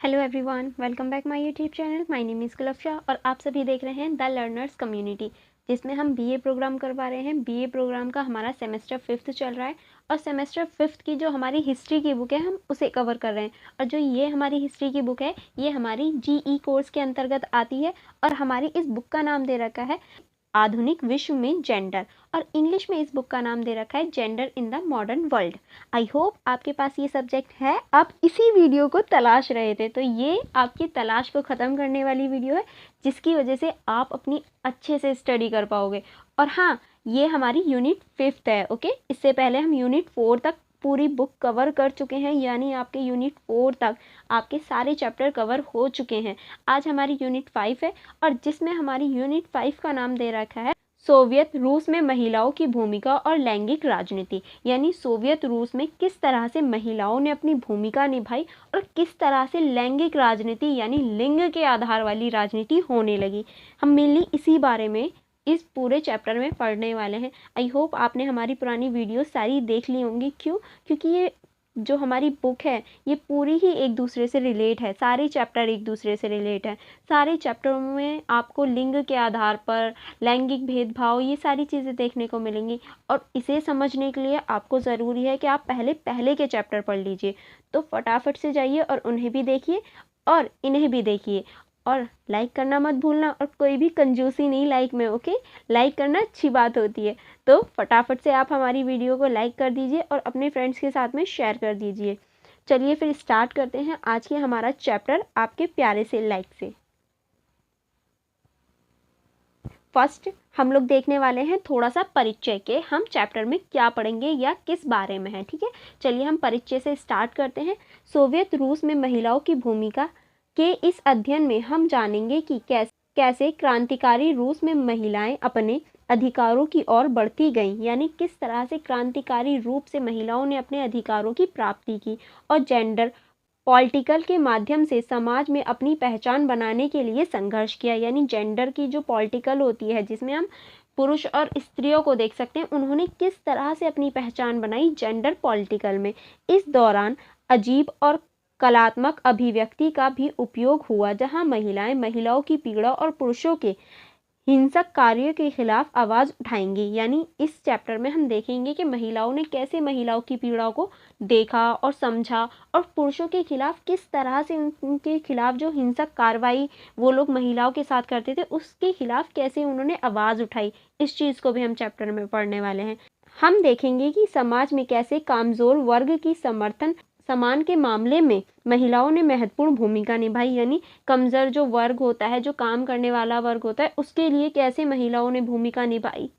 Hello everyone, welcome back my YouTube channel. My name is Kulfsha और आप सभी देख रहे हैं द लर्नर्स कम्युनिटी, जिसमें हम बीए प्रोग्राम करवा रहे हैं। बीए प्रोग्राम का हमारा सेमेस्टर 5th चल रहा है और सेमेस्टर 5th की जो हमारी हिस्ट्री की बुक है हम उसे कवर कर रहे हैं। और जो ये हमारी हिस्ट्री की बुक है ये हमारी जीई कोर्स के अंतर्गत आती है और हमारी इस बुक का नाम दे रखा है आधुनिक विश्व में जेंडर, और इंग्लिश में इस बुक का नाम दे रखा है gender in the modern world. I hope आपके पास ये सब्जेक्ट है, आप इसी वीडियो को तलाश रहे थे, तो ये आपकी तलाश को ख़त्म करने वाली वीडियो है, जिसकी वजह से आप अपनी अच्छे से स्टडी कर पाओगे। और हाँ, ये हमारी यूनिट 5th है। ओके, इससे पहले हम यूनिट 4 तक पूरी बुक कवर कर चुके हैं, यानी आपके यूनिट 4 तक आपके सारे चैप्टर कवर हो चुके हैं। आज हमारी यूनिट 5 है और जिसमें हमारी यूनिट 5 का नाम दे रखा है सोवियत रूस में महिलाओं की भूमिका और लैंगिक राजनीति। यानी सोवियत रूस में किस तरह से महिलाओं ने अपनी भूमिका निभाई और किस तरह से लैंगिक राजनीति यानी लिंग के आधार वाली राजनीति होने लगी। हम मेनली इसी बारे में इस पूरे चैप्टर में पढ़ने वाले हैं। आई होप आपने हमारी पुरानी वीडियो सारी देख ली होंगी। क्योंकि ये जो हमारी बुक है ये पूरी ही एक दूसरे से रिलेट है, सारे चैप्टर एक दूसरे से रिलेट है। सारे चैप्टरों में आपको लिंग के आधार पर लैंगिक भेदभाव ये सारी चीज़ें देखने को मिलेंगी, और इसे समझने के लिए आपको ज़रूरी है कि आप पहले के चैप्टर पढ़ लीजिए। तो फटाफट से जाइए और उन्हें भी देखिए और इन्हें भी देखिए, और लाइक करना मत भूलना, और कोई भी कंजूसी नहीं लाइक में। ओके, लाइक करना अच्छी बात होती है, तो फटाफट से आप हमारी वीडियो को लाइक कर दीजिए और अपने फ्रेंड्स के साथ में शेयर कर दीजिए। चलिए फिर स्टार्ट करते हैं आज के हमारा चैप्टर आपके प्यारे से लाइक से। फर्स्ट हम लोग देखने वाले हैं थोड़ा सा परिचय के, हम चैप्टर में क्या पढ़ेंगे या किस बारे में है। ठीक है, चलिए हम परिचय से स्टार्ट करते हैं। सोवियत रूस में महिलाओं की भूमिका के इस अध्ययन में हम जानेंगे कि कैसे क्रांतिकारी रूस में महिलाएं अपने अधिकारों की ओर बढ़ती गईं, यानी किस तरह से क्रांतिकारी रूप से महिलाओं ने अपने अधिकारों की प्राप्ति की और जेंडर पॉलिटिकल के माध्यम से समाज में अपनी पहचान बनाने के लिए संघर्ष किया। यानी जेंडर की जो पॉलिटिकल होती है, जिसमें हम पुरुष और स्त्रियों को देख सकते हैं, उन्होंने किस तरह से अपनी पहचान बनाई जेंडर पॉलिटिकल में। इस दौरान अजीब और कलात्मक अभिव्यक्ति का भी उपयोग हुआ, जहां महिलाओं की पीड़ा और पुरुषों के हिंसक कार्यों के खिलाफ आवाज़ उठाएंगी। यानी इस चैप्टर में हम देखेंगे कि महिलाओं ने कैसे महिलाओं की पीड़ा को देखा और समझा, और पुरुषों के खिलाफ किस तरह से उनके खिलाफ जो हिंसक कार्रवाई वो लोग महिलाओं के साथ करते थे उसके खिलाफ कैसे उन्होंने आवाज़ उठाई। इस चीज़ को भी हम चैप्टर में पढ़ने वाले हैं। हम देखेंगे कि समाज में कैसे कमज़ोर वर्ग की समर्थन समान के मामले में महिलाओं ने महत्वपूर्ण भूमिका निभाई। यानी कमज़ोर जो वर्ग होता है, जो काम करने वाला वर्ग होता है, उसके लिए कैसे महिलाओं ने भूमिका निभाई।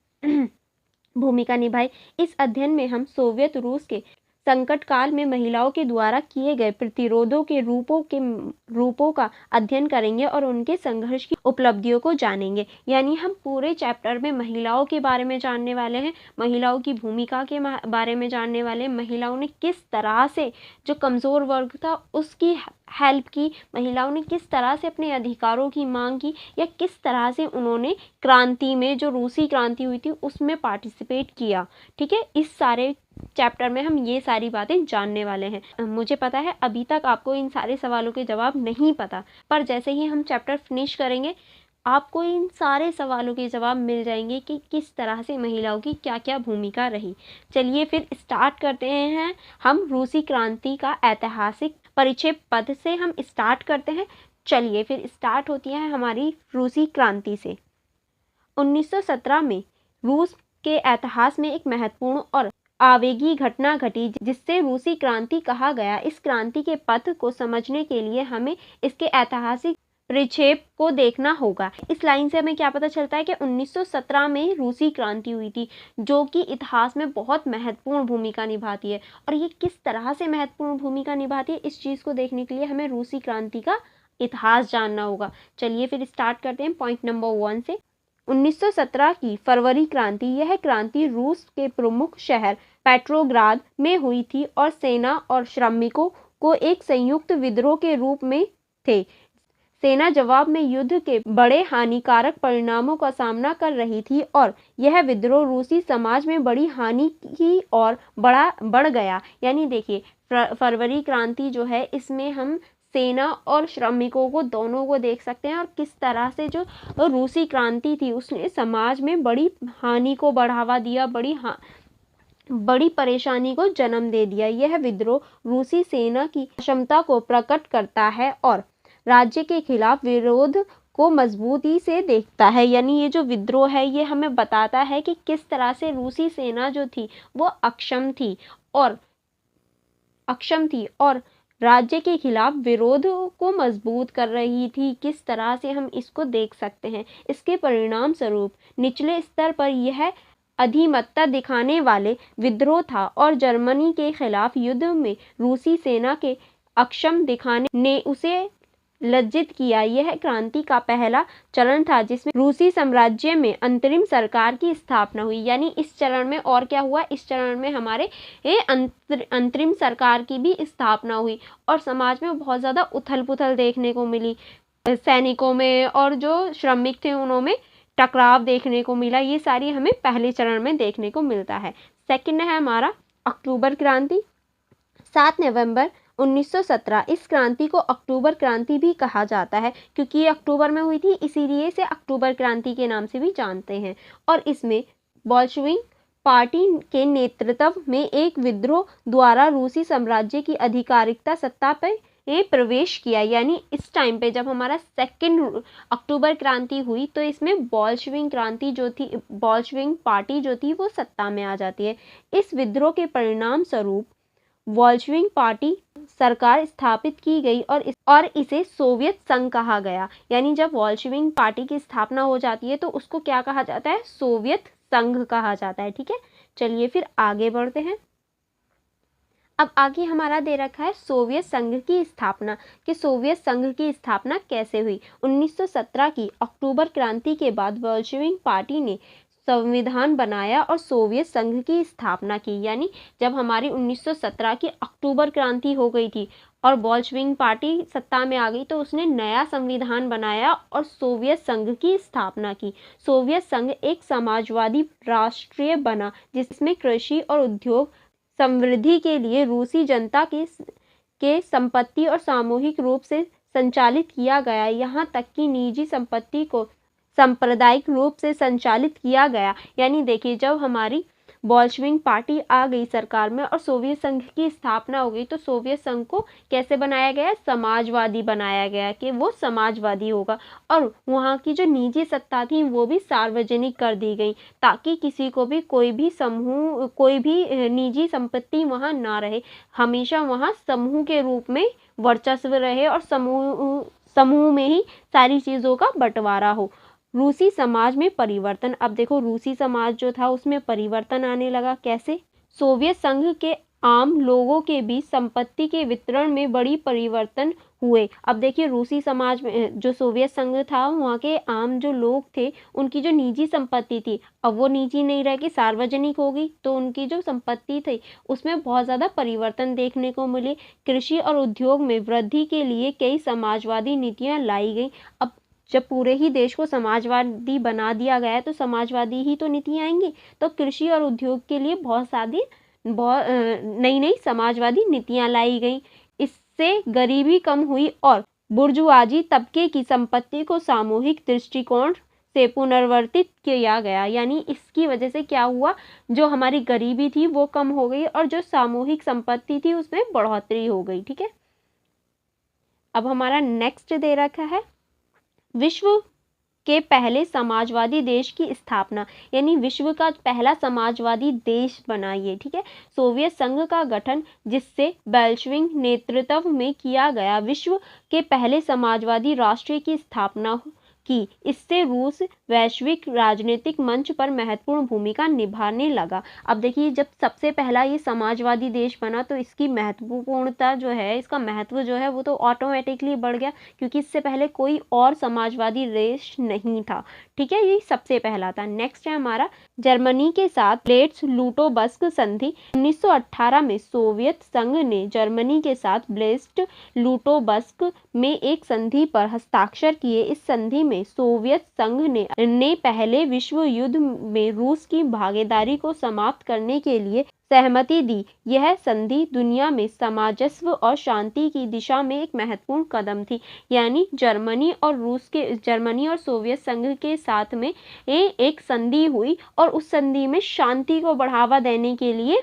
इस अध्ययन में हम सोवियत रूस के संकट काल में महिलाओं के द्वारा किए गए प्रतिरोधों के रूपों का अध्ययन करेंगे और उनके संघर्ष की उपलब्धियों को जानेंगे। यानी हम पूरे चैप्टर में महिलाओं के बारे में जानने वाले हैं, महिलाओं की भूमिका के बारे में जानने वाले हैं। महिलाओं ने किस तरह से जो कमज़ोर वर्ग था उसकी हेल्प की, महिलाओं ने किस तरह से अपने अधिकारों की मांग की, या किस तरह से उन्होंने क्रांति में, जो रूसी क्रांति हुई थी, उसमें पार्टिसिपेट किया। ठीक है, इस सारे चैप्टर में हम ये सारी बातें जानने वाले हैं। मुझे पता है अभी तक आपको इन सारे सवालों के जवाब नहीं पता, पर जैसे ही हम चैप्टर फिनिश करेंगे आपको इन सारे सवालों के जवाब मिल जाएंगे कि किस तरह से महिलाओं की क्या क्या भूमिका रही। चलिए फिर स्टार्ट करते हैं। हम रूसी क्रांति का ऐतिहासिक परिचय पद से हम स्टार्ट करते हैं। चलिए फिर स्टार्ट होती है हमारी रूसी क्रांति से। 1917 में रूस के इतिहास में एक महत्वपूर्ण और आवेगी घटना घटी जिससे रूसी क्रांति कहा गया। इस क्रांति के पथ को समझने के लिए हमें इसके ऐतिहासिक परिक्षेप को देखना होगा। इस लाइन से हमें क्या पता चलता है कि 1917 में रूसी क्रांति हुई थी, जो कि इतिहास में बहुत महत्वपूर्ण भूमिका निभाती है। और ये किस तरह से महत्वपूर्ण भूमिका निभाती है, इस चीज़ को देखने के लिए हमें रूसी क्रांति का इतिहास जानना होगा। चलिए फिर स्टार्ट करते हैं पॉइंट नंबर 1 से। 1917 की फरवरी क्रांति, यह क्रांति रूस के प्रमुख शहर पेट्रोग्राद में हुई थी और सेना और श्रमिकों को एक संयुक्त विद्रोह के रूप में थे। सेना जवाब में युद्ध के बड़े हानिकारक परिणामों का सामना कर रही थी और यह विद्रोह रूसी समाज में बड़ी हानि की ओर बढ़ गया। यानी देखिए, फरवरी क्रांति जो है इसमें हम सेना और श्रमिकों को दोनों को देख सकते हैं और किस तरह से जो रूसी क्रांति थी उसने समाज में बड़ी हानि को बढ़ावा दिया, बड़ी परेशानी को जन्म दे दिया। यह विद्रोह रूसी सेना की क्षमता को प्रकट करता है और राज्य के खिलाफ विरोध को मजबूती से देखता है। यानी ये जो विद्रोह है ये हमें बताता है कि किस तरह से रूसी सेना जो थी वो अक्षम थी और राज्य के खिलाफ विरोध को मजबूत कर रही थी। किस तरह से हम इसको देख सकते हैं। इसके परिणाम स्वरूप निचले स्तर पर यह अधिमत्ता दिखाने वाले विद्रोह था और जर्मनी के खिलाफ युद्ध में रूसी सेना के अक्षम दिखाने ने उसे लज्जित किया। यह क्रांति का पहला चरण था जिसमें रूसी साम्राज्य में अंतरिम सरकार की स्थापना हुई। यानी इस चरण में और क्या हुआ, इस चरण में हमारे अंतरिम सरकार की भी स्थापना हुई और समाज में बहुत ज़्यादा उथल पुथल देखने को मिली। सैनिकों में और जो श्रमिक थे उनमें टकराव देखने को मिला। ये सारी हमें पहले चरण में देखने को मिलता है। सेकंड है हमारा अक्टूबर क्रांति। 7 नवंबर 1917 इस क्रांति को अक्टूबर क्रांति भी कहा जाता है क्योंकि ये अक्टूबर में हुई थी, इसीलिए इसे अक्टूबर क्रांति के नाम से भी जानते हैं। और इसमें बोल्शेविक पार्टी के नेतृत्व में एक विद्रोह द्वारा रूसी साम्राज्य की आधिकारिकता सत्ता पर प्रवेश किया। यानी इस टाइम पे जब हमारा सेकंड अक्टूबर क्रांति हुई तो इसमें बोल्शेविक क्रांति जो थी, बोल्शेविक पार्टी जो थी वो सत्ता में आ जाती है। इस विद्रोह के परिणाम स्वरूप बोल्शेविक पार्टी सरकार स्थापित की गई और इसे सोवियत संघ कहा गया। यानी जब बोल्शेविक पार्टी की स्थापना हो जाती है तो उसको क्या कहा जाता है, सोवियत संघ कहा जाता है। ठीक है, चलिए फिर आगे बढ़ते हैं। अब आगे हमारा दे रखा है सोवियत संघ की स्थापना, कि सोवियत संघ की स्थापना कैसे हुई। 1917 की अक्टूबर क्रांति के बाद बोल्शेविक पार्टी ने संविधान बनाया और सोवियत संघ की स्थापना की। यानी जब हमारी 1917 की अक्टूबर क्रांति हो गई थी और बोल्शेविक पार्टी सत्ता में आ गई तो उसने नया संविधान बनाया और सोवियत संघ की स्थापना की। सोवियत संघ एक समाजवादी राष्ट्रीय बना जिसमें कृषि और उद्योग समृद्धि के लिए रूसी जनता के संपत्ति और सामूहिक रूप से संचालित किया गया। यहाँ तक कि निजी संपत्ति को सांप्रदायिक रूप से संचालित किया गया। यानी देखिए जब हमारी बोल्शेविक पार्टी आ गई सरकार में और सोवियत संघ की स्थापना हो गई तो सोवियत संघ को कैसे बनाया गया, समाजवादी बनाया गया कि वो समाजवादी होगा और वहाँ की जो निजी सत्ता थी वो भी सार्वजनिक कर दी गई ताकि किसी को भी कोई भी निजी संपत्ति वहाँ ना रहे, हमेशा वहाँ समूह के रूप में वर्चस्व रहे और समूह में ही सारी चीज़ों का बंटवारा हो। रूसी समाज में परिवर्तन। अब देखो रूसी समाज जो था उसमें परिवर्तन आने लगा। कैसे? सोवियत संघ के आम लोगों के बीच संपत्ति के वितरण में बड़ी परिवर्तन हुए। अब देखिए रूसी समाज में जो सोवियत संघ था वहाँ के आम जो लोग थे उनकी जो निजी संपत्ति थी अब वो निजी नहीं रह के सार्वजनिक हो गई, तो उनकी जो संपत्ति थी उसमें बहुत ज़्यादा परिवर्तन देखने को मिले। कृषि और उद्योग में वृद्धि के लिए कई समाजवादी नीतियाँ लाई गई। अब जब पूरे ही देश को समाजवादी बना दिया गया है तो समाजवादी ही तो नीतियाँ आएंगी, तो कृषि और उद्योग के लिए बहुत नई समाजवादी नीतियाँ लाई गई। इससे गरीबी कम हुई और बुर्जुआजी तबके की संपत्ति को सामूहिक दृष्टिकोण से पुनर्वर्तित किया गया। यानी इसकी वजह से क्या हुआ, जो हमारी गरीबी थी वो कम हो गई और जो सामूहिक संपत्ति थी उसमें बढ़ोतरी हो गई। ठीक है, अब हमारा नेक्स्ट दे रखा है विश्व के पहले समाजवादी देश की स्थापना। यानी विश्व का पहला समाजवादी देश बना ये। ठीक है, सोवियत संघ का गठन जिससे बोल्शेविक नेतृत्व में किया गया विश्व के पहले समाजवादी राष्ट्र की स्थापना की। इससे रूस वैश्विक राजनीतिक मंच पर महत्वपूर्ण भूमिका निभाने लगा। अब देखिए जब सबसे पहला ये समाजवादी देश बना तो इसकी महत्वपूर्णता जो है, इसका महत्व जो है वो तो ऑटोमेटिकली बढ़ गया क्योंकि इससे पहले कोई और समाजवादी देश नहीं था। ठीक है, ये सबसे पहला था। नेक्स्ट है हमारा जर्मनी के साथ ब्रेस्ट-लिटोव्स्क संधि। 1918 में सोवियत संघ ने जर्मनी के साथ ब्रेस्ट-लिटोव्स्क में एक संधि पर हस्ताक्षर किए। इस संधि में सोवियत संघ ने पहले विश्व युद्ध में रूस की भागीदारी को समाप्त करने के लिए सहमति दी। यह संधि दुनिया में सामंजस्य और शांति की दिशा में एक महत्वपूर्ण कदम थी। यानी जर्मनी और सोवियत संघ के साथ में एक संधि हुई और उस संधि में शांति को बढ़ावा देने के लिए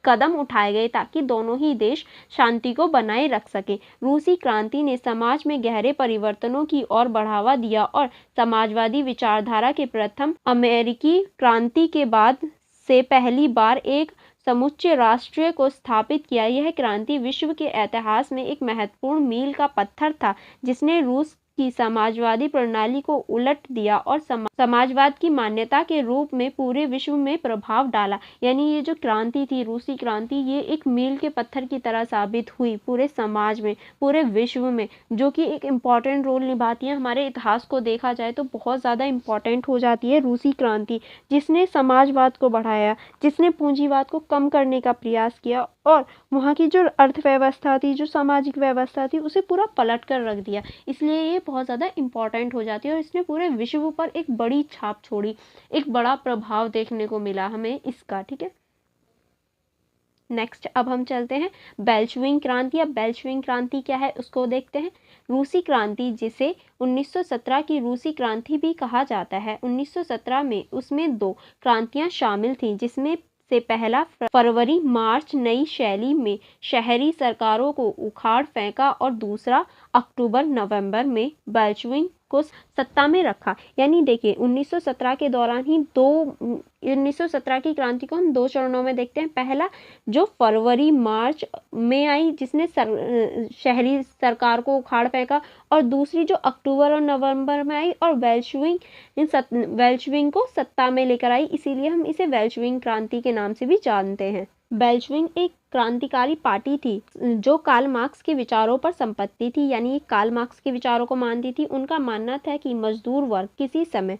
कदम उठाए गए ताकि दोनों ही देश शांति को बनाए रख सके। रूसी क्रांति ने समाज में गहरे परिवर्तनों की ओर बढ़ावा दिया और समाजवादी विचारधारा के प्रथम अमेरिकी क्रांति के बाद से पहली बार एक समुच्चय राष्ट्र को स्थापित किया। यह क्रांति विश्व के इतिहास में एक महत्वपूर्ण मील का पत्थर था जिसने रूस की समाजवादी प्रणाली को उलट दिया और समाजवाद की मान्यता के रूप में पूरे विश्व में प्रभाव डाला। यानी ये जो क्रांति थी, रूसी क्रांति, ये एक मील के पत्थर की तरह साबित हुई पूरे समाज में, पूरे विश्व में, जो कि एक इम्पॉर्टेंट रोल निभाती है। हमारे इतिहास को देखा जाए तो बहुत ज़्यादा इम्पॉर्टेंट हो जाती है रूसी क्रांति, जिसने समाजवाद को बढ़ाया, जिसने पूंजीवाद को कम करने का प्रयास किया और वहाँ की जो अर्थव्यवस्था थी, जो सामाजिक व्यवस्था थी, उसे पूरा पलट कर रख दिया। इसलिए ये बहुत ज़्यादा इम्पॉर्टेंट हो जाती है और इसने पूरे विश्व पर एक बड़ी छाप छोड़ी, एक बड़ा प्रभाव देखने को मिला हमें इसका। ठीक है, नेक्स्ट अब हम चलते हैं बेल्शविक क्रांति। अब बेल्शविक क्रांति क्या है उसको देखते हैं। रूसी क्रांति, जिसे 1917 की रूसी क्रांति भी कहा जाता है, 1917 में उसमें 2 क्रांतियां शामिल थीं, जिसमें से पहला फरवरी मार्च नई शैली में शहरी सरकारों को उखाड़ फेंका और दूसरा अक्टूबर नवंबर में बेल्शविक को सत्ता में रखा। यानी देखिए 1917 के दौरान ही 1917 की क्रांति को हम 2 चरणों में देखते हैं। पहला जो फरवरी मार्च में आई, जिसने शहरी सरकार को उखाड़ फेंका, और दूसरी जो अक्टूबर और नवंबर में आई और बेल्शविक को सत्ता में लेकर आई। इसीलिए हम इसे बेल्शविक क्रांति के नाम से भी जानते हैं। बेल्शविक एक क्रांतिकारी पार्टी थी जो कार्ल मार्क्स के विचारों पर संपत्ति थी, यानी कार्ल मार्क्स के विचारों को मानती थी। उनका मानना था कि मजदूर वर्ग किसी समय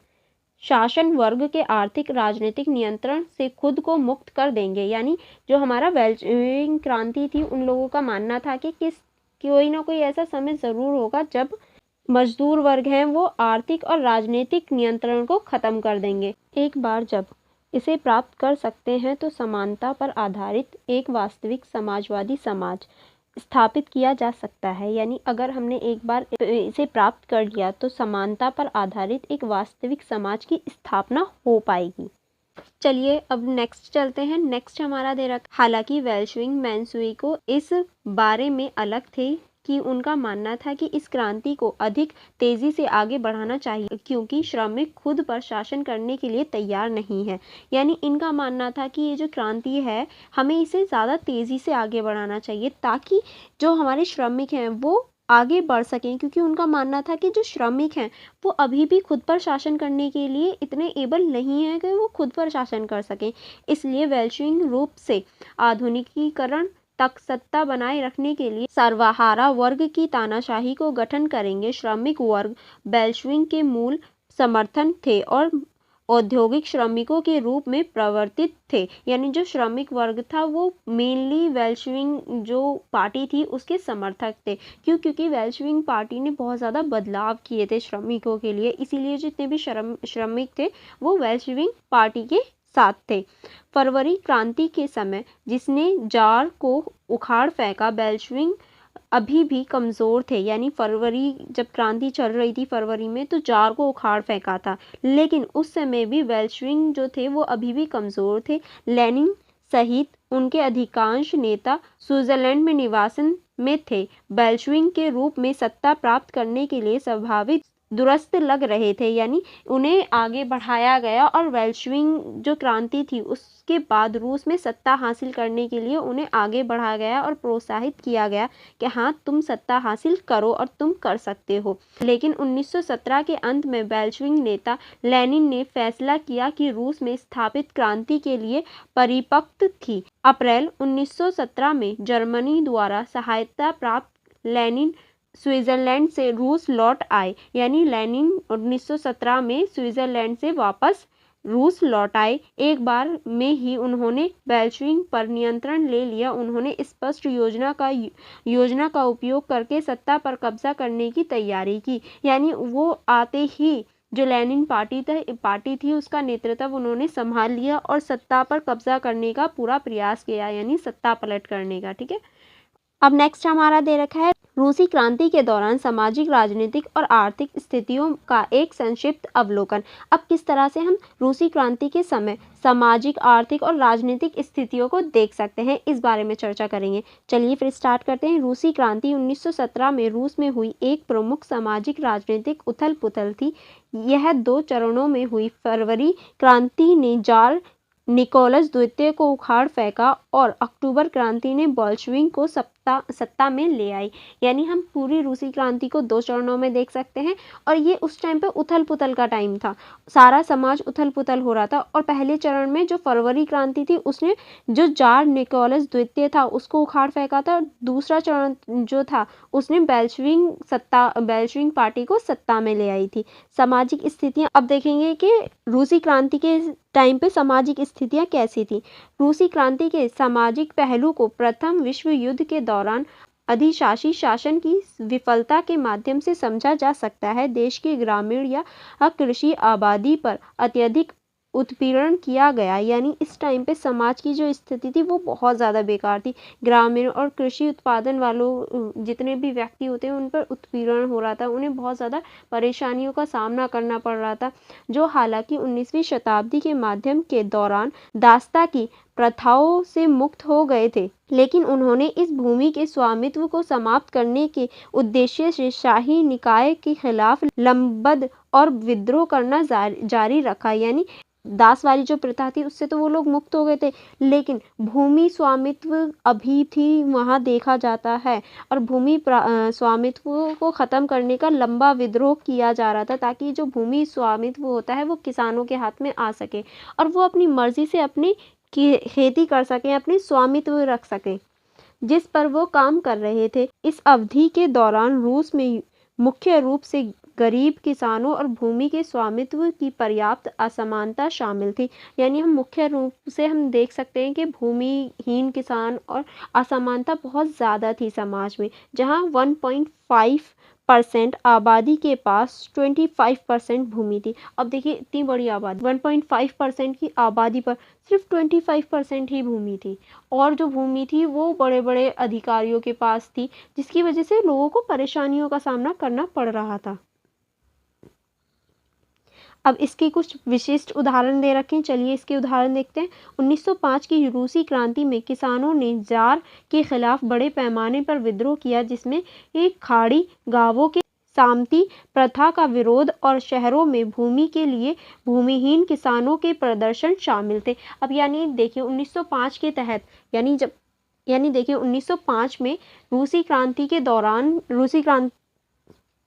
शासन वर्ग के आर्थिक राजनीतिक नियंत्रण से खुद को मुक्त कर देंगे। यानी जो हमारा बेल्शविक क्रांति थी, उन लोगों का मानना था कि कोई ना कोई ऐसा समय जरूर होगा जब मजदूर वर्ग हैं वो आर्थिक और राजनीतिक नियंत्रण को खत्म कर देंगे। एक बार जब इसे प्राप्त कर सकते हैं तो समानता पर आधारित एक वास्तविक समाजवादी समाज स्थापित किया जा सकता है। यानी अगर हमने एक बार इसे प्राप्त कर लिया तो समानता पर आधारित एक वास्तविक समाज की स्थापना हो पाएगी। चलिए अब नेक्स्ट चलते हैं। नेक्स्ट हमारा दे रखा, हालांकि बेल्शविक मेंशेविकों इस बारे में अलग थे कि उनका मानना था कि इस क्रांति को अधिक तेजी से आगे बढ़ाना चाहिए क्योंकि श्रमिक खुद पर शासन करने के लिए तैयार नहीं है। यानी इनका मानना था कि ये जो क्रांति है, हमें इसे ज़्यादा तेजी से आगे बढ़ाना चाहिए ताकि जो हमारे श्रमिक हैं वो आगे बढ़ सकें, क्योंकि उनका मानना था कि जो श्रमिक हैं वो अभी भी खुद पर शासन करने के लिए इतने एबल नहीं है कि वो खुद पर शासन कर सकें। इसलिए बेल्शविक रूप से आधुनिकीकरण तक सत्ता बनाए रखने के लिए सर्वहारा वर्ग की तानाशाही को गठन करेंगे। श्रमिक वर्ग बेल्शविक के मूल समर्थन थे और औद्योगिक श्रमिकों के रूप में प्रवर्तित थे। यानी जो श्रमिक वर्ग था वो मेनली बेल्शविक जो पार्टी थी उसके समर्थक थे। क्योंकि बेल्शविक पार्टी ने बहुत ज़्यादा बदलाव किए थे श्रमिकों के लिए, इसीलिए जितने भी श्रमिक थे वो बेल्शविक पार्टी के साथ थे। फरवरी क्रांति के समय जिसने जार को उखाड़ फेंका, बेल्शविक अभी भी कमज़ोर थे। यानी फरवरी जब क्रांति चल रही थी फरवरी में, तो जार को उखाड़ फेंका था, लेकिन उस समय भी बेल्शविक जो थे वो अभी भी कमज़ोर थे। लेनिन सहित उनके अधिकांश नेता स्विट्जरलैंड में निवासन में थे। बेल्शविक के रूप में सत्ता प्राप्त करने के लिए स्वाभाविक दुरुस्त लग रहे थे। यानी उन्हें आगे बढ़ाया गया और बेल्शविक जो क्रांति थी उसके बाद रूस में सत्ता हासिल करने के लिए उन्हें आगे बढ़ाया गया और प्रोत्साहित किया गया कि हाँ तुम सत्ता हासिल करो और तुम कर सकते हो। लेकिन 1917 के अंत में बेल्शविक नेता लेनिन ने फैसला किया कि रूस में स्थापित क्रांति के लिए परिपक्व थी। अप्रैल 1917 में जर्मनी द्वारा सहायता प्राप्त लेनिन स्विट्जरलैंड से रूस लौट आए। यानी लेनिन 1917 में स्विट्जरलैंड से वापस रूस लौट आए। एक बार में ही उन्होंने बेल्शविक पर नियंत्रण ले लिया। उन्होंने स्पष्ट योजना का उपयोग करके सत्ता पर कब्जा करने की तैयारी की। यानी वो आते ही जो लेनिन पार्टी थी उसका नेतृत्व उन्होंने संभाल लिया और सत्ता पर कब्जा करने का पूरा प्रयास किया, यानी सत्ता पलट करने का। ठीक है, अब नेक्स्ट हमारा दे रखा है रूसी क्रांति के दौरान सामाजिक, राजनीतिक और आर्थिक स्थितियों का एक संक्षिप्त अवलोकन। अब किस तरह से हम रूसी क्रांति के समय सामाजिक, आर्थिक और राजनीतिक स्थितियों को देख सकते हैं, इस बारे में चर्चा करेंगे। चलिए फिर स्टार्ट करते हैं। रूसी क्रांति 1917 में रूस में हुई एक प्रमुख सामाजिक राजनीतिक उथल पुथल थी। यह 2 चरणों में हुई। फरवरी क्रांति ने जार निकोलस द्वितीय को उखाड़ फेंका और अक्टूबर क्रांति ने बोल्शेविक को सत्ता में ले आई। यानी हम पूरी रूसी क्रांति को 2 चरणों में देख सकते हैं और ये उस टाइम पे उथल पुथल का टाइम था, सारा समाज उथल पुथल हो रहा था। और पहले चरण में जो फरवरी क्रांति थी उसने जो जार निकोलस द्वितीय था उसको उखाड़ फेंका था, और दूसरा चरण जो था उसने बेल्शेविक पार्टी को सत्ता में ले आई थी। सामाजिक स्थितियां अब देखेंगे कि रूसी क्रांति के टाइम पे सामाजिक स्थितियां कैसी थी। रूसी क्रांति के सामाजिक पहलू को प्रथम विश्व युद्ध के दौरान अधिशासी शासन की विफलता के माध्यम से समझा जा सकता है। देश की ग्रामीण या कृषि आबादी पर अत्यधिक उत्पीड़न किया गया, यानी इस टाइम पे समाज की जो स्थिति थी वो बहुत ज़्यादा बेकार थी। ग्रामीण और कृषि उत्पादन वालों जितने भी व्यक्ति होते हैं उन पर उत्पीड़न हो रहा था, उन्हें बहुत ज़्यादा परेशानियों का सामना करना पड़ रहा था, जो हालांकि 19वीं शताब्दी के माध्यम के दौरान दासता की प्रथाओं से मुक्त हो गए थे। लेकिन उन्होंने इस भूमि के स्वामित्व को समाप्त करने के उद्देश्य से शाही निकाय के खिलाफ लंबद और विद्रोह करना जारी रखा। यानी दास वाली जो प्रथा थी उससे तो वो लोग मुक्त हो गए थे, लेकिन भूमि स्वामित्व अभी भी वहाँ देखा जाता है और भूमि स्वामित्व को ख़त्म करने का लंबा विद्रोह किया जा रहा था, ताकि जो भूमि स्वामित्व होता है वो किसानों के हाथ में आ सके और वो अपनी मर्जी से अपनी खेती कर सकें, अपनी स्वामित्व रख सकें जिस पर वो काम कर रहे थे। इस अवधि के दौरान रूस में मुख्य रूप से गरीब किसानों और भूमि के स्वामित्व की पर्याप्त असमानता शामिल थी। यानी हम मुख्य रूप से हम देख सकते हैं कि भूमिहीन किसान और असमानता बहुत ज़्यादा थी समाज में, जहाँ 1.5% आबादी के पास 25% भूमि थी। अब देखिए इतनी बड़ी आबादी, 1.5% की आबादी पर सिर्फ 25% ही भूमि थी, और जो भूमि थी वो बड़े बड़े अधिकारियों के पास थी, जिसकी वजह से लोगों को परेशानियों का सामना करना पड़ रहा था। अब इसके कुछ विशिष्ट उदाहरण दे रखे हैं, चलिए इसके उदाहरण देखते हैं। 1905 की रूसी क्रांति में किसानों ने जार के खिलाफ बड़े पैमाने पर विद्रोह किया, जिसमें एक खाड़ी गांवों के सामंती प्रथा का विरोध और शहरों में भूमि के लिए भूमिहीन किसानों के प्रदर्शन शामिल थे। अब यानी देखिए 1905 के तहत, यानी देखिए 1905 में रूसी क्रांति के दौरान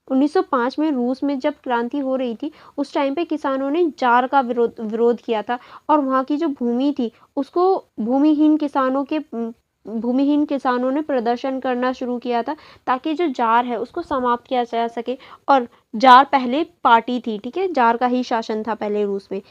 1905 में रूस में जब क्रांति हो रही थी उस टाइम पे किसानों ने जार का विरोध किया था, और वहाँ की जो भूमि थी उसको भूमिहीन किसानों ने प्रदर्शन करना शुरू किया था, ताकि जो जार है उसको समाप्त किया जा सके। और जार पहले पार्टी थी, ठीक है, जार का ही शासन था पहले रूस में।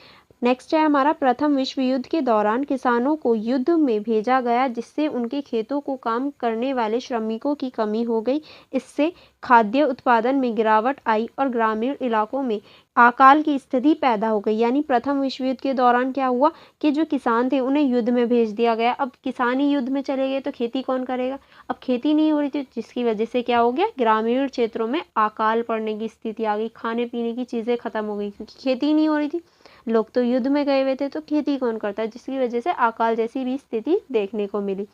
नेक्स्ट है हमारा, प्रथम विश्व युद्ध के दौरान किसानों को युद्ध में भेजा गया, जिससे उनके खेतों को काम करने वाले श्रमिकों की कमी हो गई। इससे खाद्य उत्पादन में गिरावट आई और ग्रामीण इलाकों में अकाल की स्थिति पैदा हो गई। यानी प्रथम विश्व युद्ध के दौरान क्या हुआ कि जो किसान थे उन्हें युद्ध में भेज दिया गया। अब किसान ही युद्ध में चले गए तो खेती कौन करेगा? अब खेती नहीं हो रही थी, जिसकी वजह से क्या हो गया, ग्रामीण क्षेत्रों में अकाल पड़ने की स्थिति आ गई, खाने पीने की चीज़ें खत्म हो गई, क्योंकि खेती नहीं हो रही थी, लोग तो युद्ध में गए हुए थे, तो खेती कौन करता है, जिसकी वजह से अकाल जैसी भी स्थिति देखने को मिली।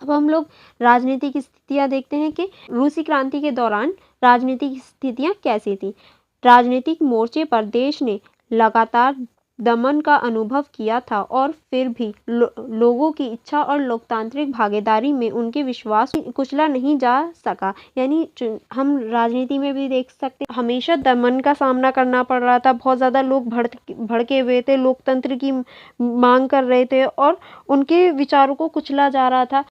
अब हम लोग राजनीतिक स्थितियां देखते हैं कि रूसी क्रांति के दौरान राजनीतिक स्थितियां कैसी थी। राजनीतिक मोर्चे पर देश ने लगातार दमन का अनुभव किया था, और फिर भी लोगों की इच्छा और लोकतांत्रिक भागीदारी में उनके विश्वास कुचला नहीं जा सका। यानी हम राजनीति में भी देख सकते हैं हमेशा दमन का सामना करना पड़ रहा था, बहुत ज़्यादा लोग भड़के हुए थे, लोकतंत्र की मांग कर रहे थे और उनके विचारों को कुचला जा रहा था।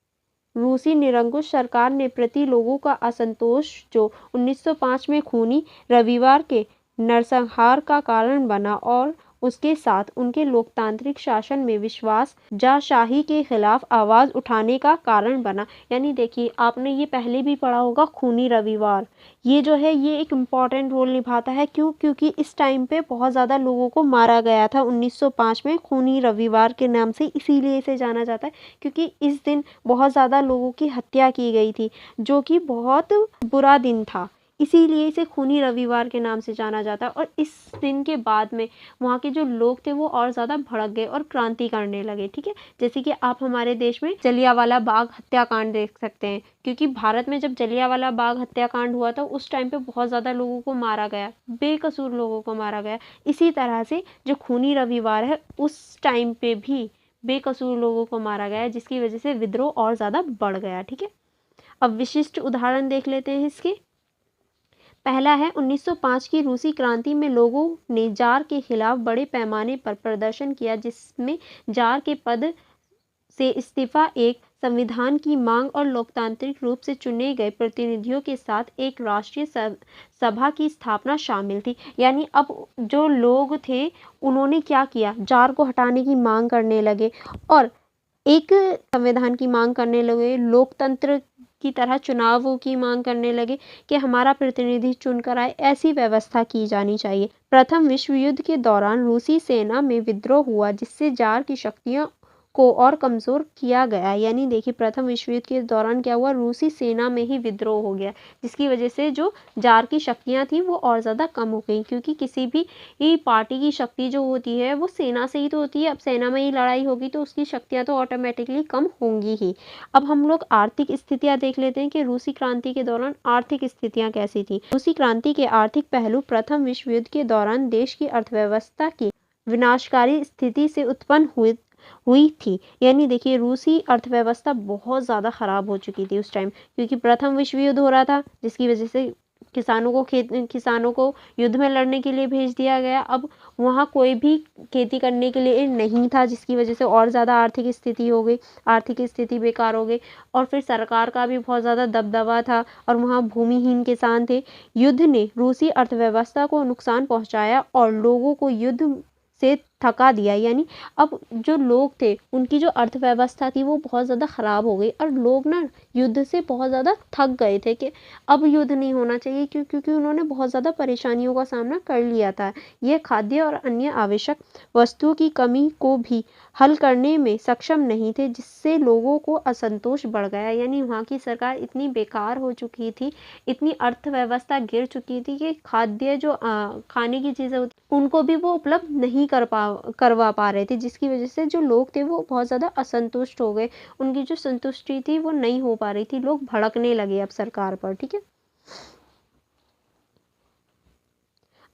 रूसी निरंकुश सरकार ने प्रति लोगों का असंतोष, जो 1905 में खूनी रविवार के नरसंहार का कारण बना, और उसके साथ उनके लोकतांत्रिक शासन में विश्वास जाशाही के खिलाफ आवाज़ उठाने का कारण बना। यानी देखिए, आपने ये पहले भी पढ़ा होगा, खूनी रविवार। ये जो है ये एक इम्पॉर्टेंट रोल निभाता है। क्यों? क्योंकि इस टाइम पे बहुत ज़्यादा लोगों को मारा गया था 1905 में, खूनी रविवार के नाम से इसीलिए इसे जाना जाता है, क्योंकि इस दिन बहुत ज़्यादा लोगों की हत्या की गई थी, जो कि बहुत बुरा दिन था। इसीलिए इसे खूनी रविवार के नाम से जाना जाता है। और इस दिन के बाद में वहाँ के जो लोग थे वो और ज़्यादा भड़क गए और क्रांति करने लगे। ठीक है, जैसे कि आप हमारे देश में जलियांवाला बाग हत्याकांड देख सकते हैं, क्योंकि भारत में जब जलियांवाला बाग हत्याकांड हुआ था उस टाइम पे बहुत ज़्यादा लोगों को मारा गया, बेकसूर लोगों को मारा गया। इसी तरह से जो खूनी रविवार है उस टाइम पे भी बेकसूर लोगों को मारा गया, जिसकी वजह से विद्रोह और ज़्यादा बढ़ गया। ठीक है, अब विशिष्ट उदाहरण देख लेते हैं इसके। पहला है 1905 की रूसी क्रांति में लोगों ने जार के खिलाफ बड़े पैमाने पर प्रदर्शन किया, जिसमें जार के पद से इस्तीफा, एक संविधान की मांग और लोकतांत्रिक रूप से चुने गए प्रतिनिधियों के साथ एक राष्ट्रीय सभा की स्थापना शामिल थी। यानी अब जो लोग थे उन्होंने क्या किया, जार को हटाने की मांग करने लगे और एक संविधान की मांग करने लगे, लोकतंत्र की तरह चुनावों की मांग करने लगे कि हमारा प्रतिनिधि चुनकर आए, ऐसी व्यवस्था की जानी चाहिए। प्रथम विश्व युद्ध के दौरान रूसी सेना में विद्रोह हुआ, जिससे जार की शक्तियों को और कमज़ोर किया गया। यानी देखिए, प्रथम विश्व युद्ध के दौरान क्या हुआ, रूसी सेना में ही विद्रोह हो गया, जिसकी वजह से जो जार की शक्तियाँ थी वो और ज़्यादा कम हो गई, क्योंकि किसी भी पार्टी की शक्ति जो होती है वो सेना से ही तो होती है। अब सेना में ही लड़ाई होगी तो उसकी शक्तियाँ तो ऑटोमेटिकली कम होंगी ही। अब हम लोग आर्थिक स्थितियाँ देख लेते हैं कि रूसी क्रांति के दौरान आर्थिक स्थितियाँ कैसी थी। रूसी क्रांति के आर्थिक पहलू प्रथम विश्व युद्ध के दौरान देश की अर्थव्यवस्था की विनाशकारी स्थिति से उत्पन्न हुई थी। यानी देखिए, रूसी अर्थव्यवस्था बहुत ज़्यादा ख़राब हो चुकी थी उस टाइम, क्योंकि प्रथम विश्व युद्ध हो रहा था, जिसकी वजह से किसानों को युद्ध में लड़ने के लिए भेज दिया गया। अब वहाँ कोई भी खेती करने के लिए नहीं था, जिसकी वजह से और ज़्यादा आर्थिक स्थिति हो गई, आर्थिक स्थिति बेकार हो गई। और फिर सरकार का भी बहुत ज़्यादा दबदबा था और वहाँ भूमिहीन किसान थे। युद्ध ने रूसी अर्थव्यवस्था को नुकसान पहुँचाया और लोगों को युद्ध से थका दिया। यानी अब जो लोग थे उनकी जो अर्थव्यवस्था थी वो बहुत ज़्यादा ख़राब हो गई और लोग ना युद्ध से बहुत ज़्यादा थक गए थे कि अब युद्ध नहीं होना चाहिए, क्योंकि उन्होंने बहुत ज़्यादा परेशानियों का सामना कर लिया था। ये खाद्य और अन्य आवश्यक वस्तुओं की कमी को भी हल करने में सक्षम नहीं थे, जिससे लोगों को असंतोष बढ़ गया। यानी वहाँ की सरकार इतनी बेकार हो चुकी थी, इतनी अर्थव्यवस्था गिर चुकी थी कि खाद्य जो खाने की चीज़ें होती उनको भी वो उपलब्ध नहीं करवा पा रहे थे, जिसकी वजह से जो लोग थे वो बहुत ज़्यादा असंतुष्ट हो गए। उनकी जो संतुष्टि थी वो नहीं हो पा रही थी, लोग भड़कने लगे अब सरकार पर। ठीक है,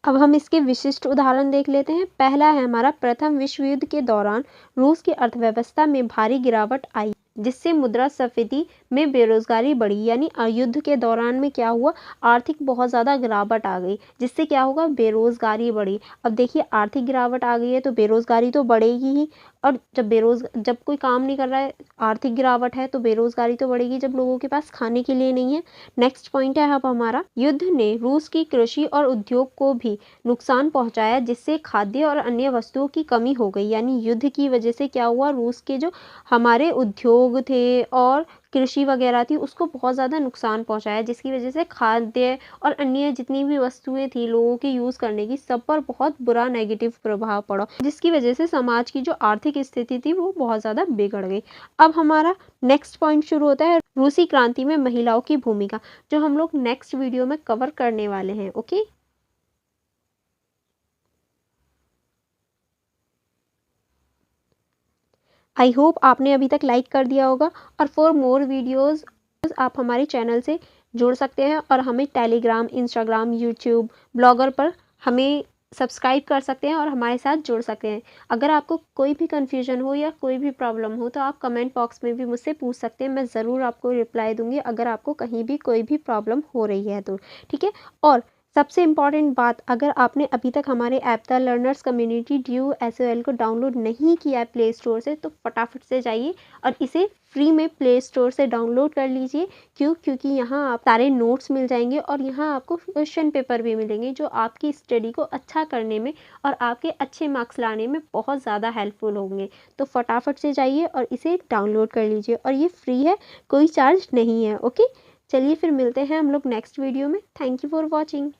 अब हम इसके विशिष्ट उदाहरण देख लेते हैं। पहला है हमारा, प्रथम विश्व युद्ध के दौरान रूस की अर्थव्यवस्था में भारी गिरावट आई, जिससे मुद्रास्फीति में बेरोजगारी बढ़ी। यानी युद्ध के दौरान में क्या हुआ, आर्थिक बहुत ज़्यादा गिरावट आ गई, जिससे क्या होगा, बेरोजगारी बढ़ी। अब देखिए, आर्थिक गिरावट आ गई है तो बेरोजगारी तो बढ़ेगी ही, और जब कोई काम नहीं कर रहा है, आर्थिक गिरावट है तो बेरोजगारी तो बढ़ेगी, जब लोगों के पास खाने के लिए नहीं है। नेक्स्ट पॉइंट है अब हमारा, युद्ध ने रूस की कृषि और उद्योग को भी नुकसान पहुंचाया, जिससे खाद्य और अन्य वस्तुओं की कमी हो गई। यानी युद्ध की वजह से क्या हुआ, रूस के जो हमारे उद्योग थे और कृषि वगैरह थी उसको बहुत ज़्यादा नुकसान पहुंचाया, जिसकी वजह से खाद्य और अन्य जितनी भी वस्तुएं थी लोगों की यूज़ करने की, सब पर बहुत बुरा नेगेटिव प्रभाव पड़ा, जिसकी वजह से समाज की जो आर्थिक स्थिति थी वो बहुत ज़्यादा बिगड़ गई। अब हमारा नेक्स्ट पॉइंट शुरू होता है, रूसी क्रांति में महिलाओं की भूमिका, जो हम लोग नेक्स्ट वीडियो में कवर करने वाले हैं। ओके, आई होप आपने अभी तक लाइक कर दिया होगा। और फॉर मोर वीडियोस आप हमारे चैनल से जुड़ सकते हैं और हमें टेलीग्राम, इंस्टाग्राम, यूट्यूब, ब्लॉगर पर हमें सब्सक्राइब कर सकते हैं और हमारे साथ जुड़ सकते हैं। अगर आपको कोई भी कन्फ्यूजन हो या कोई भी प्रॉब्लम हो तो आप कमेंट बॉक्स में भी मुझसे पूछ सकते हैं, मैं ज़रूर आपको रिप्लाई दूंगी अगर आपको कहीं भी कोई भी प्रॉब्लम हो रही है तो। ठीक है, और सबसे इम्पॉर्टेंट बात, अगर आपने अभी तक हमारे app the learners community due SOL को डाउनलोड नहीं किया है प्ले स्टोर से, तो फटाफट से जाइए और इसे फ्री में प्ले स्टोर से डाउनलोड कर लीजिए। क्योंकि यहाँ आप सारे नोट्स मिल जाएंगे और यहाँ आपको क्वेश्चन पेपर भी मिलेंगे जो आपकी स्टडी को अच्छा करने में और आपके अच्छे मार्क्स लाने में बहुत ज़्यादा हेल्पफुल होंगे। तो फटाफट से जाइए और इसे डाउनलोड कर लीजिए और ये फ्री है, कोई चार्ज नहीं है। ओके, चलिए फिर मिलते हैं हम लोग नेक्स्ट वीडियो में। Thank you for watching.